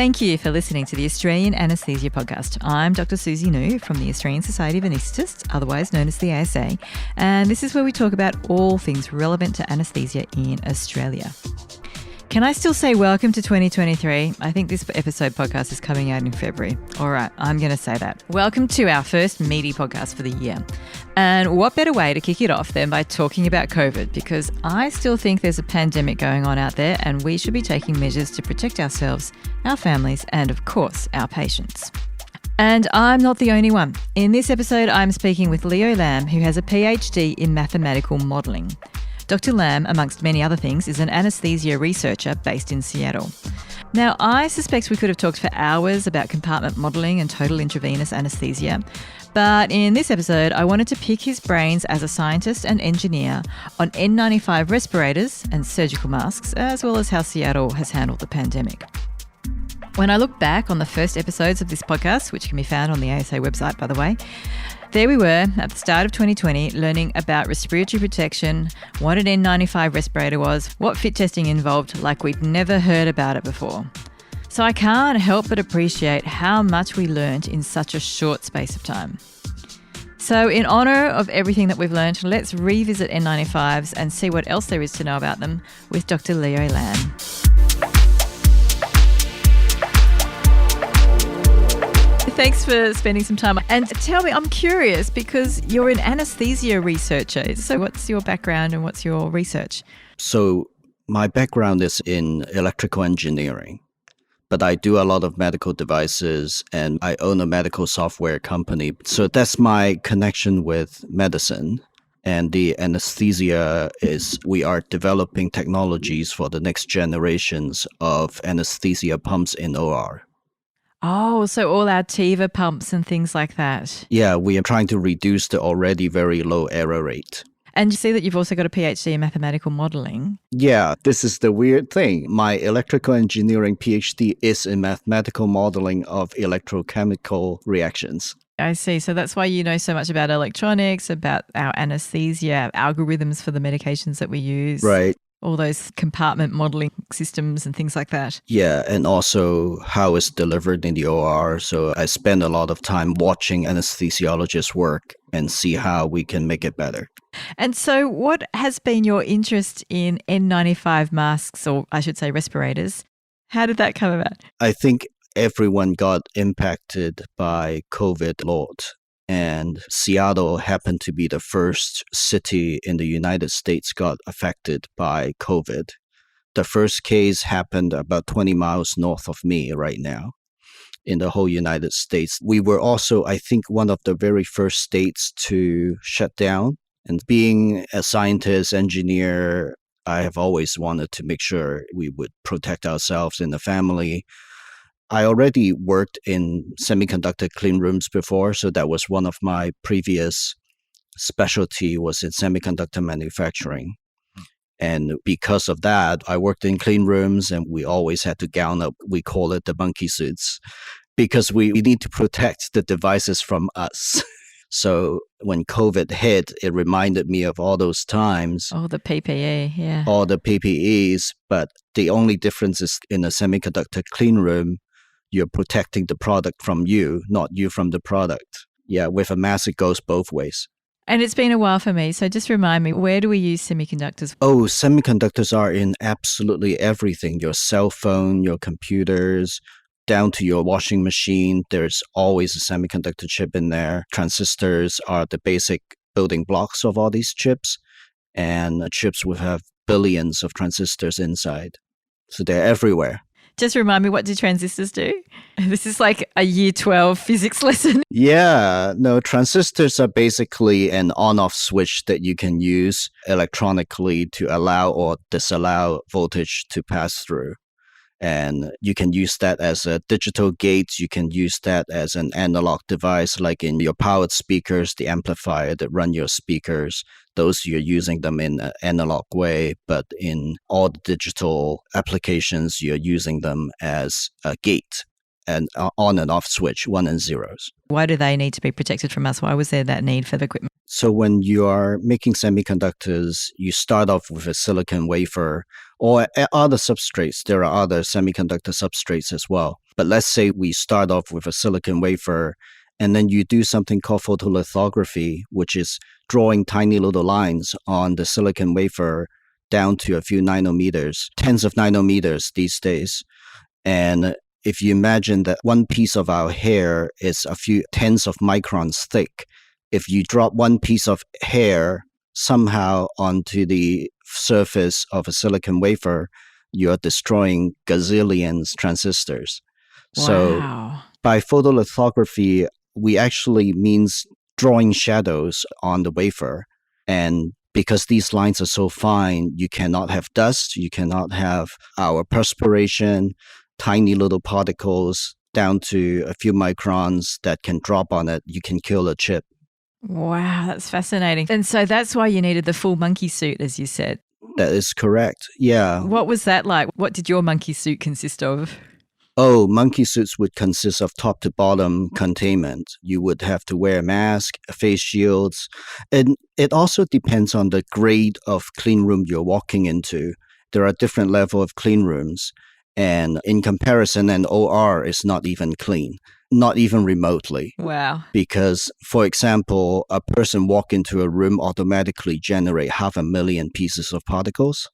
Thank you for listening to the Australian Anaesthesia podcast. I'm Dr Susie New from the Australian Society of Anaesthetists, otherwise known as the ASA, and this is where we talk about all things relevant to anaesthesia in Australia. Can I still say welcome to 2023? I think this episode podcast is coming out in February. All right, I'm going to say that. Welcome to our first meaty podcast for the year. And what better way to kick it off than by talking about COVID? Because I still think there's a pandemic going on out there and we should be taking measures to protect ourselves, our families, and of course, our patients. And I'm not the only one. In this episode, I'm speaking with Leo Lam, who has a PhD in mathematical modelling. Dr Lam, amongst many other things, is an anaesthesia researcher based in Seattle. Now, I suspect we could have talked for hours about compartment modelling and total intravenous anaesthesia, but in this episode, I wanted to pick his brains as a scientist and engineer on N95 respirators and surgical masks, as well as how Seattle has handled the pandemic. When I look back on the first episodes of this podcast, which can be found on the ASA website, by the way, there we were at the start of 2020 learning about respiratory protection, what an N95 respirator was, what fit testing involved, like we'd never heard about it before. So I can't help but appreciate how much we learned in such a short space of time. So in honour of everything that we've learned, let's revisit N95s and see what else there is to know about them with Dr Leo Lam. Thanks for spending some time. And tell me, I'm curious because you're an anaesthesia researcher. So what's your background and what's your research? So my background is in electrical engineering, but I do a lot of medical devices and I own a medical software company. So that's my connection with medicine. And the anesthesia is we are developing technologies for the next generations of anesthesia pumps in OR. Oh, so all our TIVA pumps and things like that. Yeah, we are trying to reduce the already very low error rate. And you see that you've also got a PhD in mathematical modelling. Yeah, this is the weird thing. My electrical engineering PhD is in mathematical modeling of electrochemical reactions. I see. So that's why you know so much about electronics, about our anesthesia, our algorithms for the medications that we use. Right. All those compartment modelling systems and things like that. Yeah, and also how it's delivered in the OR. So I spend a lot of time watching anesthesiologists work and see how we can make it better. And so what has been your interest in N95 masks, or I should say respirators? How did that come about? I think everyone got impacted by COVID a lot. And Seattle happened to be the first city in the United States got affected by COVID. The first case happened about 20 miles north of me right now in the whole United States. We were also, I think, one of the very first states to shut down. And being a scientist, engineer, I have always wanted to make sure we would protect ourselves and the family. I already worked in semiconductor clean rooms before, so that was one of my previous specialty was in semiconductor manufacturing. And because of that, I worked in clean rooms and we always had to gown up. We call it the monkey suits because we need to protect the devices from us. So when COVID hit, it reminded me of all those times. Oh, the PPE, yeah. All the PPEs, but the only difference is in a semiconductor clean room, you're protecting the product from you, not you from the product. Yeah, with a mask, it goes both ways. And it's been a while for me, so just remind me, where do we use semiconductors? Oh, semiconductors are in absolutely everything. Your cell phone, your computers, down to your washing machine. There's always a semiconductor chip in there. Transistors are the basic building blocks of all these chips. And chips will have billions of transistors inside. So they're everywhere. Just remind me, what do transistors do? This is like a year 12 physics lesson. Yeah, no, transistors are basically an on-off switch that you can use electronically to allow or disallow voltage to pass through. And you can use that as a digital gate. You can use that as an analog device, like in your powered speakers, the amplifier that run your speakers. Those you're using them in an analog way, but in all the digital applications, you're using them as a gate, an on and off switch, one and zeros. Why do they need to be protected from us? Why was there that need for the equipment? So when you are making semiconductors, you start off with a silicon wafer or other substrates. There are other semiconductor substrates as well. But let's say we start off with a silicon wafer, and then you do something called photolithography, which is drawing tiny little lines on the silicon wafer down to a few nanometers, tens of nanometers these days. And if you imagine that one piece of our hair is a few tens of microns thick, if you drop one piece of hair somehow onto the surface of a silicon wafer, you're destroying gazillions transistors. Wow. So by photolithography, we actually means drawing shadows on the wafer. And because these lines are so fine, you cannot have dust, you cannot have our perspiration, tiny little particles down to a few microns that can drop on it. You can kill a chip. Wow, that's fascinating. And so that's why you needed the full monkey suit, as you said. That is correct. Yeah. What was that like? What did your monkey suit consist of? Oh, monkey suits would consist of top to bottom containment. You would have to wear a mask, face shields, and it also depends on the grade of clean room you're walking into. There are different levels of clean rooms, and in comparison, an OR is not even clean, not even remotely. Wow. Because, for example, a person walk into a room automatically generate 500,000 pieces of particles,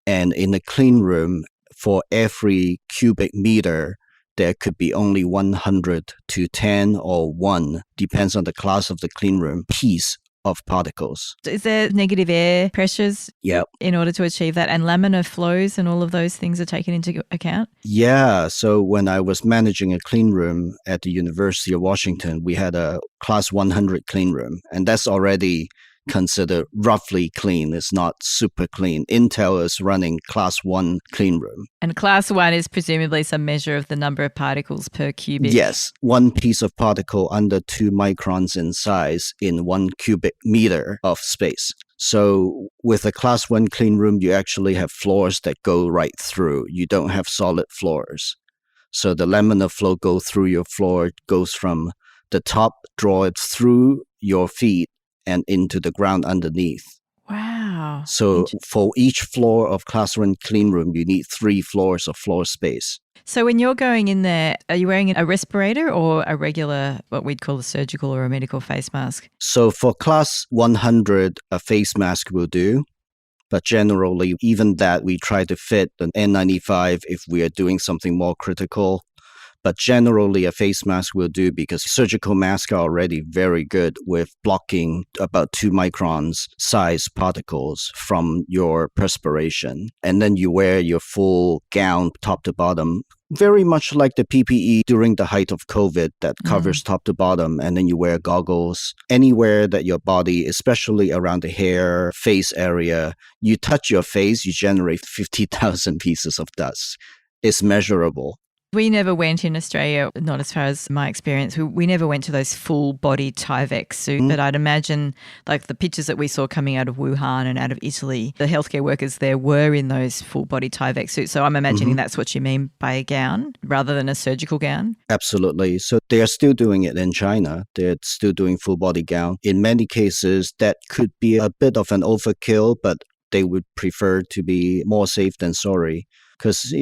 and in a clean room, for every cubic meter, there could be only 100 to 10 or 1, depends on the class of the clean room, piece of particles. Is there negative air pressures Yep. in order to achieve that? And laminar flows and all of those things are taken into account? Yeah. So when I was managing a clean room at the University of Washington, we had a class 100 clean room, and that's already considered roughly clean. It's not super clean. Intel is running class 1 clean room. And class 1 is presumably some measure of the number of particles per cubic. Yes, one piece of particle under 2 microns in size in 1 cubic meter of space. So with a class 1 clean room, you actually have floors that go right through. You don't have solid floors. So the laminar flow goes through your floor, goes from the top, draw it through your feet and into the ground underneath. Wow. So for each floor of class 1 clean room, you need 3 floors of floor space. So when you're going in there, are you wearing a respirator or a regular, what we'd call a surgical or a medical face mask? So for class 100, a face mask will do. But generally, even that, we try to fit an N95 if we are doing something more critical. But generally, a face mask will do because surgical masks are already very good with blocking about 2 microns size particles from your perspiration. And then you wear your full gown top to bottom, very much like the PPE during the height of COVID that covers top to bottom. And then you wear goggles. Anywhere that your body, especially around the hair, face area, you touch your face, you generate 50,000 pieces of dust. It's measurable. We never went in Australia, not as far as my experience. We never went to those full body Tyvek suit, but I'd imagine like the pictures that we saw coming out of Wuhan and out of Italy, the healthcare workers there were in those full body Tyvek suits. So I'm imagining that's what you mean by a gown rather than a surgical gown. Absolutely. So they are still doing it in China. They're still doing full body gown. In many cases, that could be a bit of an overkill, but they would prefer to be more safe than sorry. Because,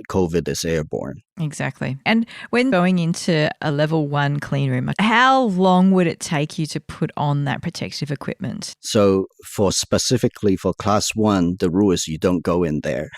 COVID is airborne. Exactly. And when going into a level 1 clean room, how long would it take you to put on that protective equipment? So specifically for class 1, the rule is you don't go in there.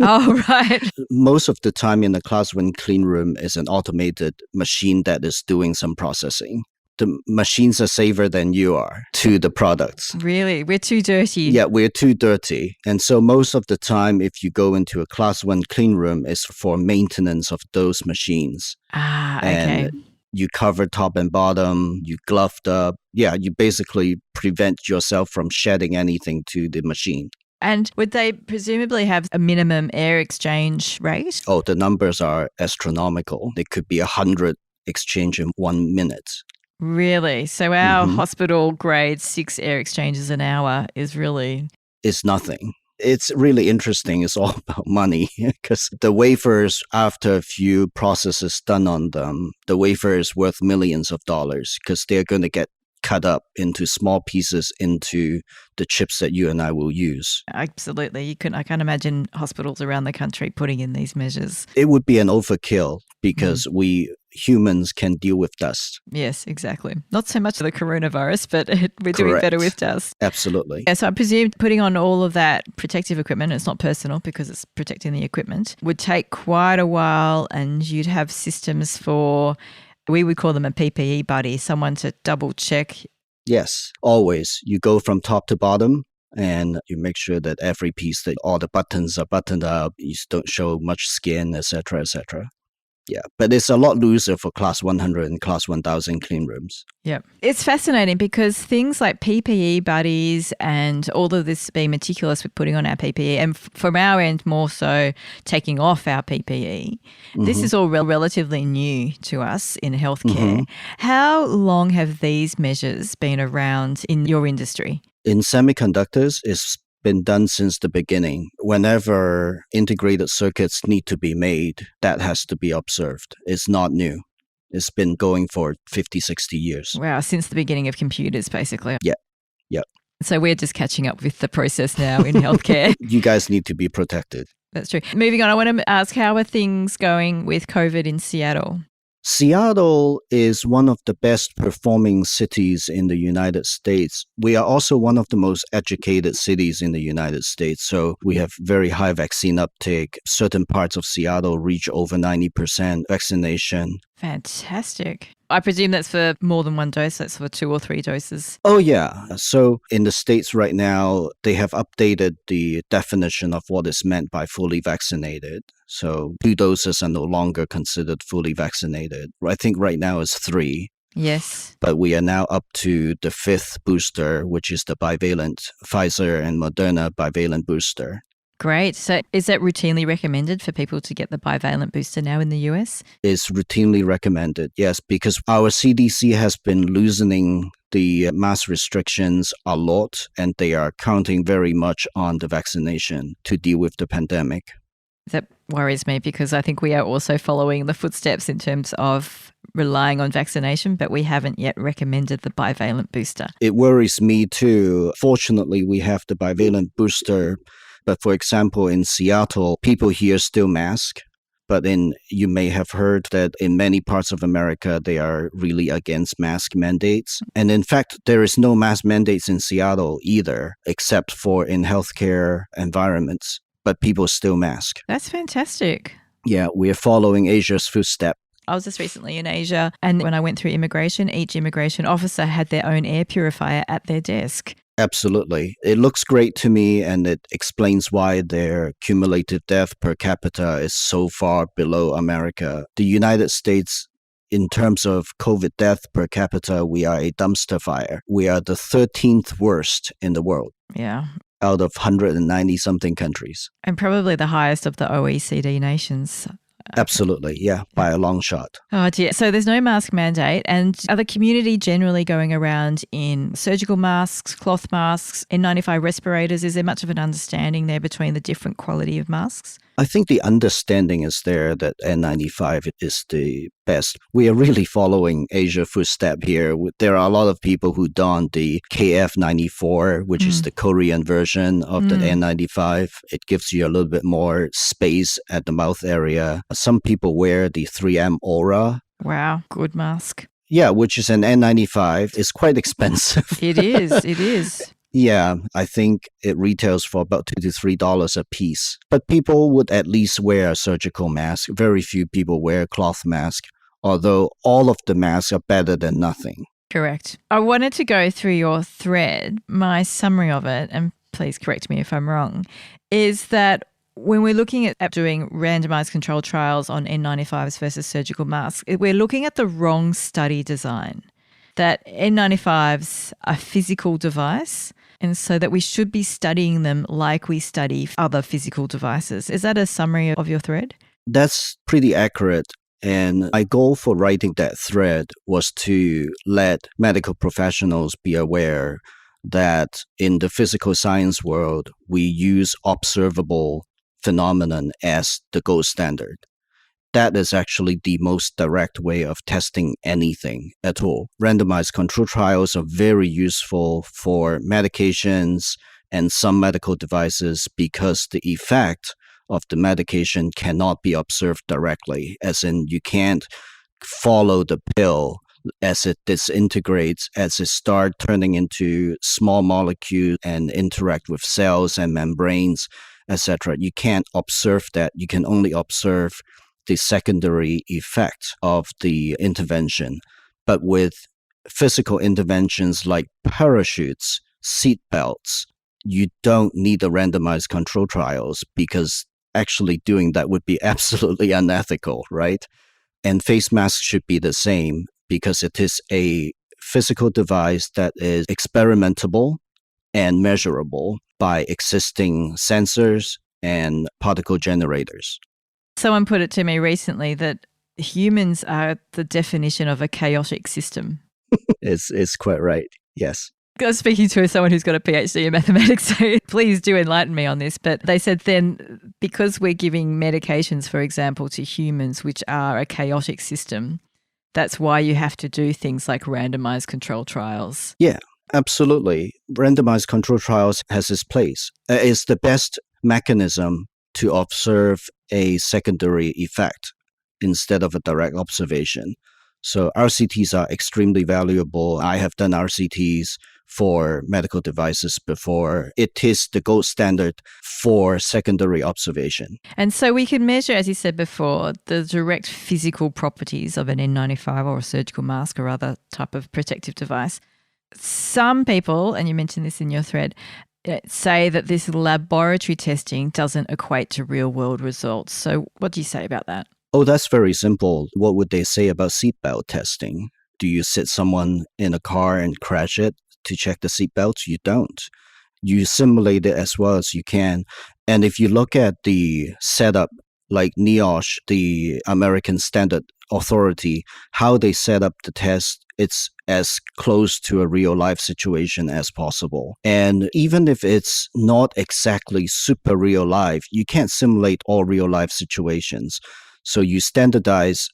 Oh, right. Most of the time in the class 1 clean room is an automated machine that is doing some processing. The machines are safer than you are to the products. Really? We're too dirty. Yeah, we're too dirty. And so most of the time, if you go into a class 1 clean room, it's for maintenance of those machines. Ah, okay. And you cover top and bottom, you gloved up. Yeah, you basically prevent yourself from shedding anything to the machine. And would they presumably have a minimum air exchange rate? Oh, the numbers are astronomical. They could be 100 exchange in 1 minute. Really? So our hospital grade 6 air exchanges an hour is really... It's nothing. It's really interesting. It's all about money because the wafers, after a few processes done on them, the wafer is worth millions of dollars because they're going to get cut up into small pieces into the chips that you and I will use. Absolutely. I can't imagine hospitals around the country putting in these measures. It would be an overkill because we humans can deal with dust. Yes, exactly. Not so much the coronavirus, but we're doing better with dust. Absolutely. Yeah, so I presume putting on all of that protective equipment, it's not personal because it's protecting the equipment, would take quite a while, and you'd have systems for, we would call them a PPE buddy, someone to double check. Yes, always. You go from top to bottom and you make sure that every piece, that all the buttons are buttoned up, you don't show much skin, etc., etc. Yeah, but it's a lot looser for class 100 and class 1000 clean rooms. Yeah. It's fascinating because things like PPE buddies and all of this, being meticulous with putting on our PPE, and from our end more so taking off our PPE, this is all relatively new to us in healthcare. How long have these measures been around in your industry? In semiconductors, it's been done since the beginning. Whenever integrated circuits need to be made, that has to be observed. It's not new. It's been going for 50, 60 years. Wow, since the beginning of computers, basically. Yeah. So we're just catching up with the process now in healthcare. You guys need to be protected. That's true. Moving on, I want to ask, how are things going with COVID in Seattle? Seattle is one of the best performing cities in the United States. We are also one of the most educated cities in the United States. So we have very high vaccine uptake. Certain parts of Seattle reach over 90% vaccination. Fantastic. I presume that's for more than one dose. That's for 2 or 3 doses. Oh, yeah. So in the States right now, they have updated the definition of what is meant by fully vaccinated. So 2 doses are no longer considered fully vaccinated. I think right now it's 3. Yes. But we are now up to the 5th booster, which is the bivalent Pfizer and Moderna bivalent booster. Great. So is that routinely recommended for people to get the bivalent booster now in the US? It's routinely recommended, yes, because our CDC has been loosening the mask restrictions a lot, and they are counting very much on the vaccination to deal with the pandemic. That worries me because I think we are also following the footsteps in terms of relying on vaccination, but we haven't yet recommended the bivalent booster. It worries me too. Fortunately, we have the bivalent booster. But for example, in Seattle, people here still mask. But you may have heard that in many parts of America, they are really against mask mandates. And in fact, there is no mask mandates in Seattle either, except for in healthcare environments. But people still mask. That's fantastic. Yeah, we're following Asia's footstep. I was just recently in Asia, and when I went through immigration, each immigration officer had their own air purifier at their desk. Absolutely. It looks great to me, and it explains why their cumulative death per capita is so far below America. The United States, in terms of COVID death per capita, we are a dumpster fire. We are the 13th worst in the world. Yeah. Out of 190-something countries. And probably the highest of the OECD nations. Absolutely, yeah, by a long shot. Oh dear. So there's no mask mandate, and are the community generally going around in surgical masks, cloth masks, N95 respirators? Is there much of an understanding there between the different quality of masks? I think the understanding is there that N95 is the best. We are really following Asia footstep here. There are a lot of people who don the KF94, which is the Korean version of the N95. It gives you a little bit more space at the mouth area. Some people wear the 3M Aura. Wow, good mask. Yeah, which is an N95. It's quite expensive. It is. Yeah, I think it retails for about $2 to $3 a piece. But people would at least wear a surgical mask. Very few people wear a cloth mask, although all of the masks are better than nothing. Correct. I wanted to go through your thread. My summary of it, and please correct me if I'm wrong, is that when we're looking at doing randomized controlled trials on N95s versus surgical masks, we're looking at the wrong study design. That N95s are a physical device, and so that we should be studying them like we study other physical devices. Is that a summary of your thread? That's pretty accurate. And my goal for writing that thread was to let medical professionals be aware that in the physical science world, we use observable phenomenon as the gold standard. that is actually the most direct way of testing anything at all. Randomized control trials are very useful for medications and some medical devices because the effect of the medication cannot be observed directly, as in you can't follow the pill as it disintegrates, as it starts turning into small molecules and interact with cells and membranes, etc. You can't observe that. You can only observe the secondary effect of the intervention. But with physical interventions like parachutes, seat belts, you don't need the randomized control trials because actually doing that would be absolutely unethical, right? And face masks should be the same because it is a physical device that is experimentable and measurable by existing sensors and particle generators. Someone put it to me recently that humans are the definition of a chaotic system. It's quite right, yes. I was speaking to someone who's got a PhD in mathematics, so please do enlighten me on this. But they said then because we're giving medications, for example, to humans, which are a chaotic system, that's why you have to do things like randomized control trials. Yeah, absolutely. Randomized control trials has its place. It's the best mechanism to observe a secondary effect instead of a direct observation. So RCTs are extremely valuable. I have done RCTs for medical devices before. It is the gold standard for secondary observation. And so we can measure, as you said before, the direct physical properties of an N95 or a surgical mask or other type of protective device. Some people, and you mentioned this in your thread, say that this laboratory testing doesn't equate to real-world results. So what do you say about that? Oh, that's very simple. What would they say about seatbelt testing? Do you sit someone in a car and crash it to check the seatbelts? You don't. You simulate it as well as you can. And if you look at the setup, like NIOSH, the American Standard Authority, how they set up the test, it's as close to a real life situation as possible. And even if it's not exactly super real life, you can't simulate all real life situations. So you standardize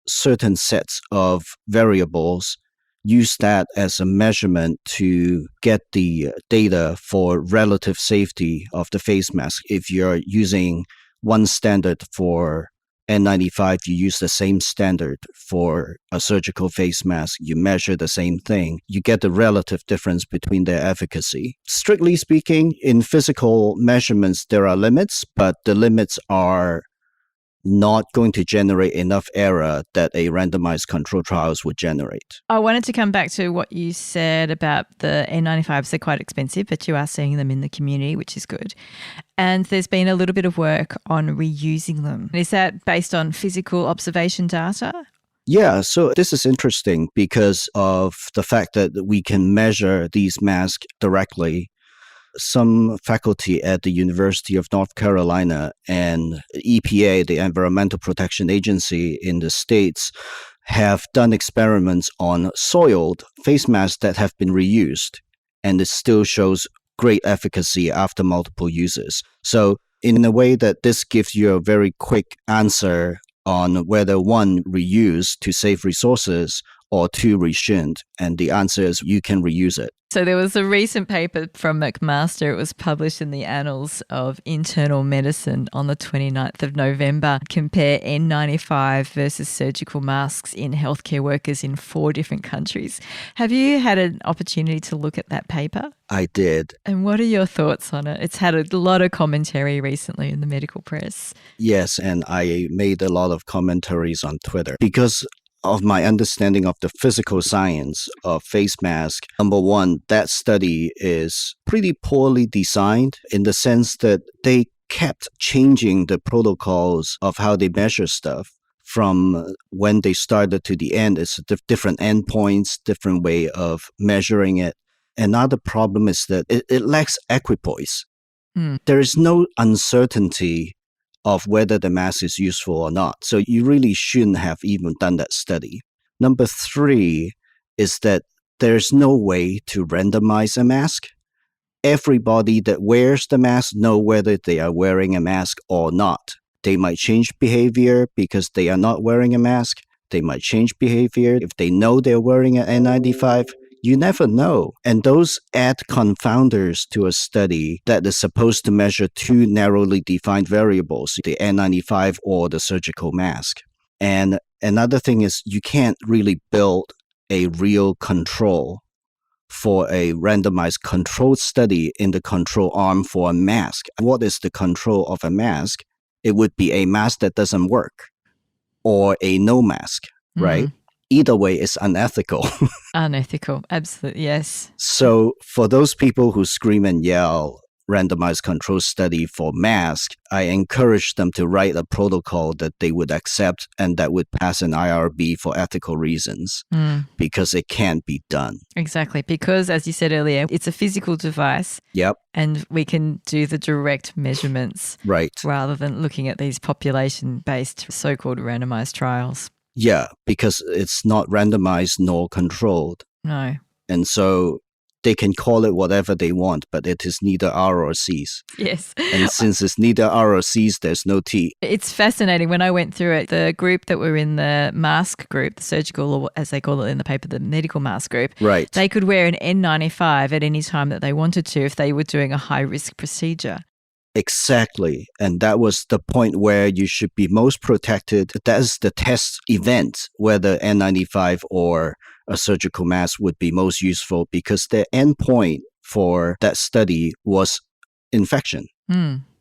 certain sets of variables, use that as a measurement to get the data for relative safety of the face mask. If you're using one standard for N95, you use the same standard for a surgical face mask. You measure the same thing. You get the relative difference between their efficacy. Strictly speaking, in physical measurements, there are limits, but the limits are not going to generate enough error that a randomized control trials would generate. I wanted to come back to what you said about the N95s. They're quite expensive, but you are seeing them in the community, which is good. And there's been a little bit of work on reusing them. Is that based on physical observation data? Yeah, so this is interesting because of the fact that we can measure these masks directly. Some faculty at the University of North Carolina and EPA, the Environmental Protection Agency in the States, have done experiments on soiled face masks that have been reused, and it still shows great efficacy after multiple uses. So in a way that this gives you a very quick answer on whether one, reuse to save resources, or two, reshind. And the answer is you can reuse it. So there was a recent paper from McMaster. It was published in the Annals of Internal Medicine on the 29th of November. Compare N95 versus surgical masks in healthcare workers in 4 different countries. Have you had an opportunity to look at that paper? I did. And what are your thoughts on it? It's had a lot of commentary recently in the medical press. Yes, and I made a lot of commentaries on Twitter because of my understanding of the physical science of face mask. Number one, that study is pretty poorly designed in the sense that they kept changing the protocols of how they measure stuff from when they started to the end. It's different endpoints, different way of measuring it. Another problem is that it lacks equipoise. There is no uncertainty of whether the mask is useful or not. So you really shouldn't have even done that study. Number 3 is that there's no way to randomize a mask. Everybody that wears the mask know whether they are wearing a mask or not. They might change behavior because they are not wearing a mask. They might change behavior if they know they're wearing an N95. You never know. And those add confounders to a study that is supposed to measure two narrowly defined variables, the N95 or the surgical mask. And another thing is you can't really build a real control for a randomized controlled study in the control arm for a mask. What is the control of a mask? It would be a mask that doesn't work or a no mask, right? Either way, it's unethical. Unethical, absolutely, yes. So for those people who scream and yell, randomized control study for mask, I encourage them to write a protocol that they would accept and that would pass an IRB for ethical reasons, because it can't be done. Exactly, because as you said earlier, it's a physical device. Yep. And we can do the direct measurements, right, rather than looking at these population-based so-called randomized trials. Yeah, because it's not randomized nor controlled. No. And so they can call it whatever they want, but it is neither R or C's. Yes. And since it's neither R or C's, there's no T. It's fascinating. When I went through it, the group that were in the mask group, the surgical, or as they call it in the paper, the medical mask group, right, they could wear an N95 at any time that they wanted to if they were doing a high-risk procedure. Exactly. And that was the point where you should be most protected. That is the test event, whether N95 or a surgical mask would be most useful, because the endpoint for that study was infection.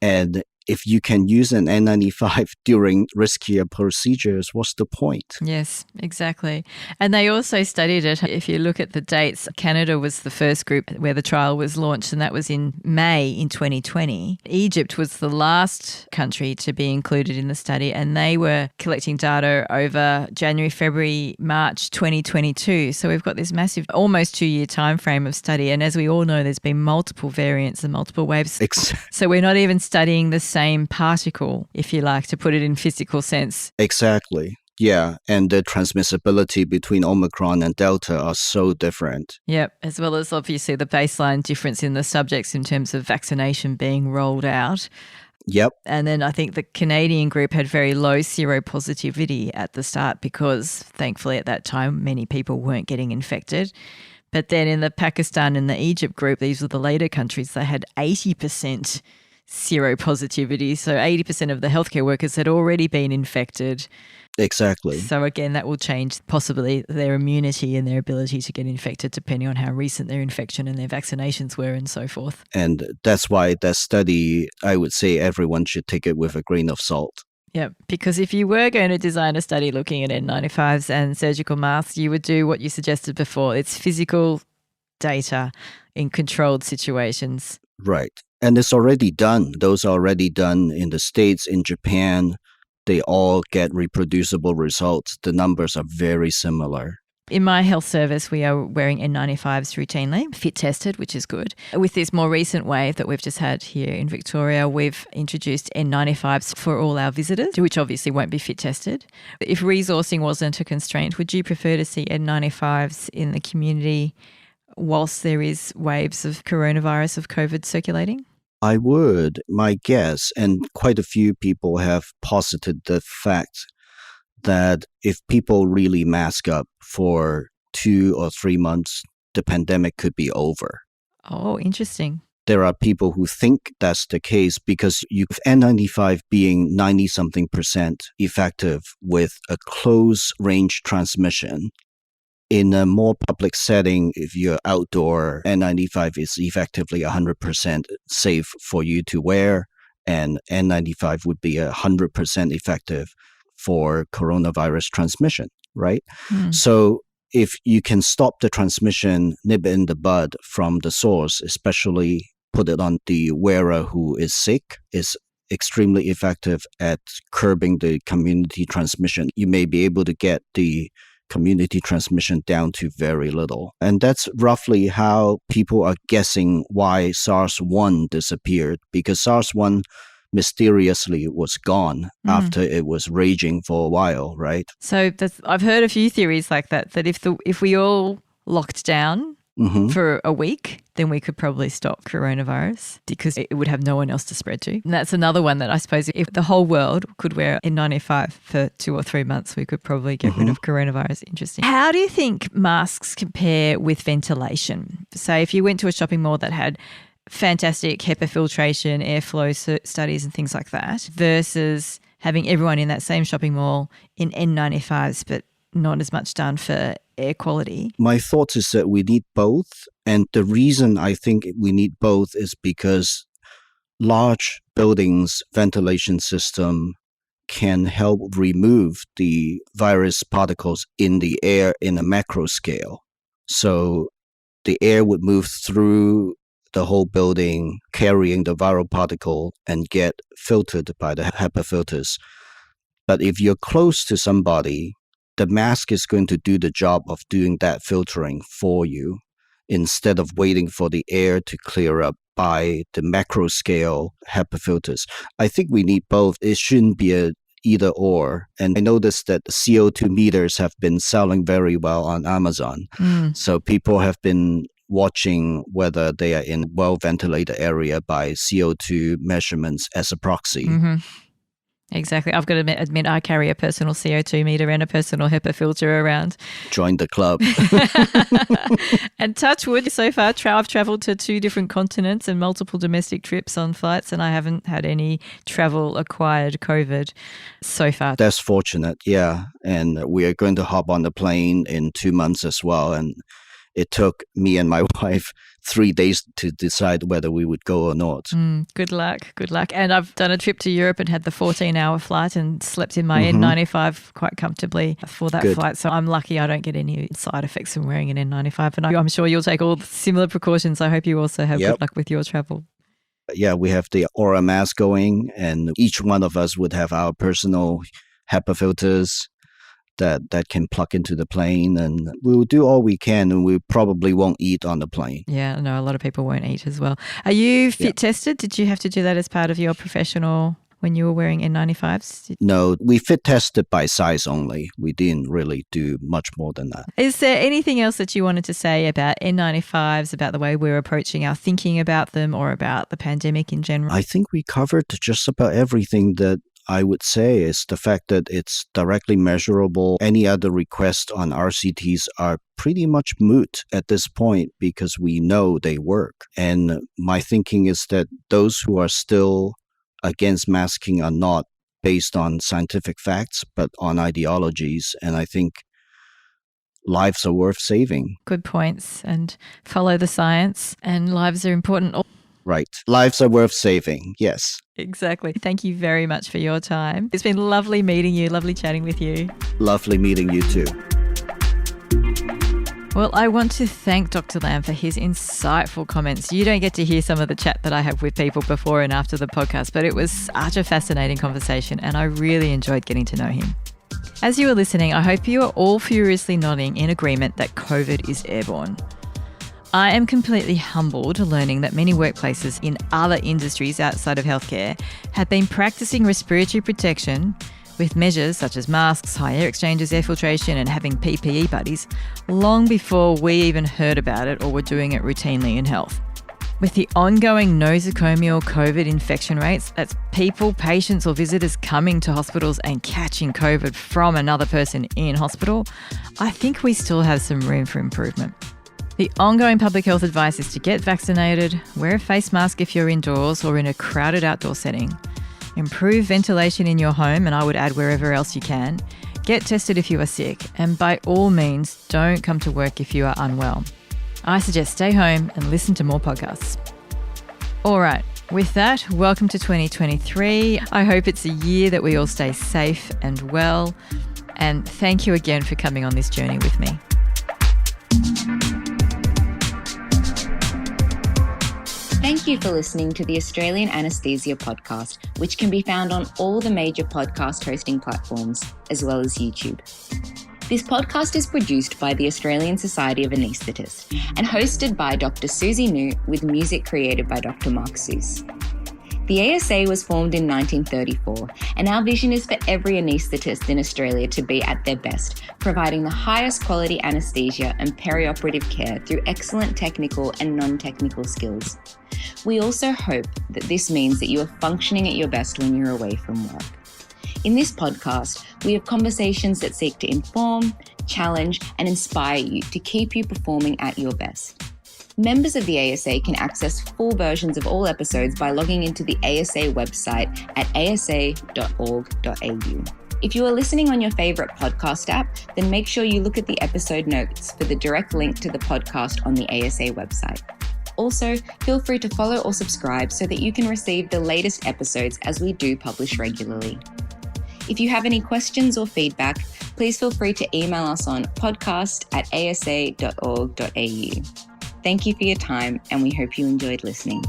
And if you can use an N95 during riskier procedures, what's the point? Yes, exactly. And they also studied it. If you look at the dates, Canada was the first group where the trial was launched, and that was in May in 2020. Egypt was the last country to be included in the study, and they were collecting data over January, February, March 2022. So we've got this massive, almost 2-year time frame of study. And as we all know, there's been multiple variants and multiple waves. So we're not even studying the same particle, if you like, to put it in physical sense. Exactly. Yeah. And the transmissibility between Omicron and Delta are so different. Yep. As well as obviously the baseline difference in the subjects in terms of vaccination being rolled out. Yep. And then I think the Canadian group had very low seropositivity at the start because thankfully at that time many people weren't getting infected. But then in the Pakistan and the Egypt group, these were the later countries, they had 80% seropositivity. So 80% of the healthcare workers had already been infected. Exactly. So again, that will change possibly their immunity and their ability to get infected depending on how recent their infection and their vaccinations were and so forth. And that's why that study, I would say everyone should take it with a grain of salt. Yeah, because if you were going to design a study looking at N95s and surgical masks, you would do what you suggested before. It's physical data in controlled situations. Right. And it's already done. Those are already done in the States, in Japan. They all get reproducible results. The numbers are very similar. In my health service, we are wearing N95s routinely, fit tested, which is good. With this more recent wave that we've just had here in Victoria, we've introduced N95s for all our visitors, which obviously won't be fit tested. If resourcing wasn't a constraint, would you prefer to see N95s in the community whilst there is waves of coronavirus, of COVID circulating? I would. My guess, and quite a few people have posited the fact that if people really mask up for 2 or 3 months, the pandemic could be over. Oh, interesting. There are people who think that's the case because you have N95 being 90-something% effective with a close range transmission. In a more public setting, if you're outdoor, N95 is effectively 100% safe for you to wear, and N95 would be 100% effective for coronavirus transmission, right? So if you can stop the transmission, nip it in the bud from the source, especially put it on the wearer who is sick, is extremely effective at curbing the community transmission. You may be able to get the community transmission down to very little. And that's roughly how people are guessing why SARS-1 disappeared, because SARS-1 mysteriously was gone after it was raging for a while, right? So I've heard a few theories like that if we all locked down for a week, then we could probably stop coronavirus because it would have no one else to spread to. And that's another one that I suppose if the whole world could wear N95 for 2 or 3 months, we could probably get rid of coronavirus. Interesting. How do you think masks compare with ventilation? Say if you went to a shopping mall that had fantastic HEPA filtration, airflow studies and things like that versus having everyone in that same shopping mall in N95s but not as much done for air quality? My thought is that we need both. And the reason I think we need both is because large buildings' ventilation system can help remove the virus particles in the air in a macro scale. So the air would move through the whole building, carrying the viral particle and get filtered by the HEPA filters. But if you're close to somebody, the mask is going to do the job of doing that filtering for you instead of waiting for the air to clear up by the macro scale HEPA filters. I think we need both. It shouldn't be a either or. And I noticed that CO2 meters have been selling very well on Amazon. So people have been watching whether they are in well-ventilated area by CO2 measurements as a proxy. Exactly. I've got to admit I carry a personal CO2 meter and a personal HEPA filter around. Join the club. And touch wood, so far I've travelled to 2 different continents and multiple domestic trips on flights, and I haven't had any travel-acquired COVID so far. That's fortunate, yeah. And we are going to hop on the plane in 2 months as well. And it took me and my wife 3 days to decide whether we would go or not. Good luck. And I've done a trip to Europe and had the 14-hour flight and slept in my N95 quite comfortably for that flight. So I'm lucky I don't get any side effects from wearing an N95. And I'm sure you'll take all similar precautions. I hope you also have good luck with your travel. Yeah, we have the Aura mask going, and each one of us would have our personal HEPA filters that can plug into the plane, and we'll do all we can, and we probably won't eat on the plane. Yeah, no, a lot of people won't eat as well. Are you fit tested? Did you have to do that as part of your professional when you were wearing N95s? No, we fit tested by size only. We didn't really do much more than that. Is there anything else that you wanted to say about N95s, about the way we're approaching our thinking about them, or about the pandemic in general? I think we covered just about everything that I would say is the fact that it's directly measurable. Any other requests on RCTs are pretty much moot at this point because we know they work. And my thinking is that those who are still against masking are not based on scientific facts, but on ideologies. And I think lives are worth saving. Good points. And follow the science, and lives are important. Right. Lives are worth saving. Yes. Exactly. Thank you very much for your time. It's been lovely meeting you, lovely chatting with you. Lovely meeting you too. Well, I want to thank Dr. Lam for his insightful comments. You don't get to hear some of the chat that I have with people before and after the podcast, but it was such a fascinating conversation, and I really enjoyed getting to know him. As you were listening, I hope you are all furiously nodding in agreement that COVID is airborne. I am completely humbled learning that many workplaces in other industries outside of healthcare have been practicing respiratory protection with measures such as masks, high air exchangers, air filtration, and having PPE buddies long before we even heard about it or were doing it routinely in health. With the ongoing nosocomial COVID infection rates, that's people, patients or visitors coming to hospitals and catching COVID from another person in hospital, I think we still have some room for improvement. The ongoing public health advice is to get vaccinated, wear a face mask if you're indoors or in a crowded outdoor setting, improve ventilation in your home, and I would add wherever else you can, get tested if you are sick, and by all means, don't come to work if you are unwell. I suggest stay home and listen to more podcasts. All right, with that, welcome to 2023. I hope it's a year that we all stay safe and well, and thank you again for coming on this journey with me. Thank you for listening to the Australian Anaesthesia podcast, which can be found on all the major podcast hosting platforms, as well as YouTube. This podcast is produced by the Australian Society of Anaesthetists and hosted by Dr. Susie New with music created by Dr. Mark Seuss. The ASA was formed in 1934, and our vision is for every anaesthetist in Australia to be at their best, providing the highest quality anaesthesia and perioperative care through excellent technical and non-technical skills. We also hope that this means that you are functioning at your best when you're away from work. In this podcast, we have conversations that seek to inform, challenge, and inspire you to keep you performing at your best. Members of the ASA can access full versions of all episodes by logging into the ASA website at asa.org.au. If you are listening on your favourite podcast app, then make sure you look at the episode notes for the direct link to the podcast on the ASA website. Also, feel free to follow or subscribe so that you can receive the latest episodes as we do publish regularly. If you have any questions or feedback, please feel free to email us on podcast@asa.org.au. Thank you for your time, and we hope you enjoyed listening.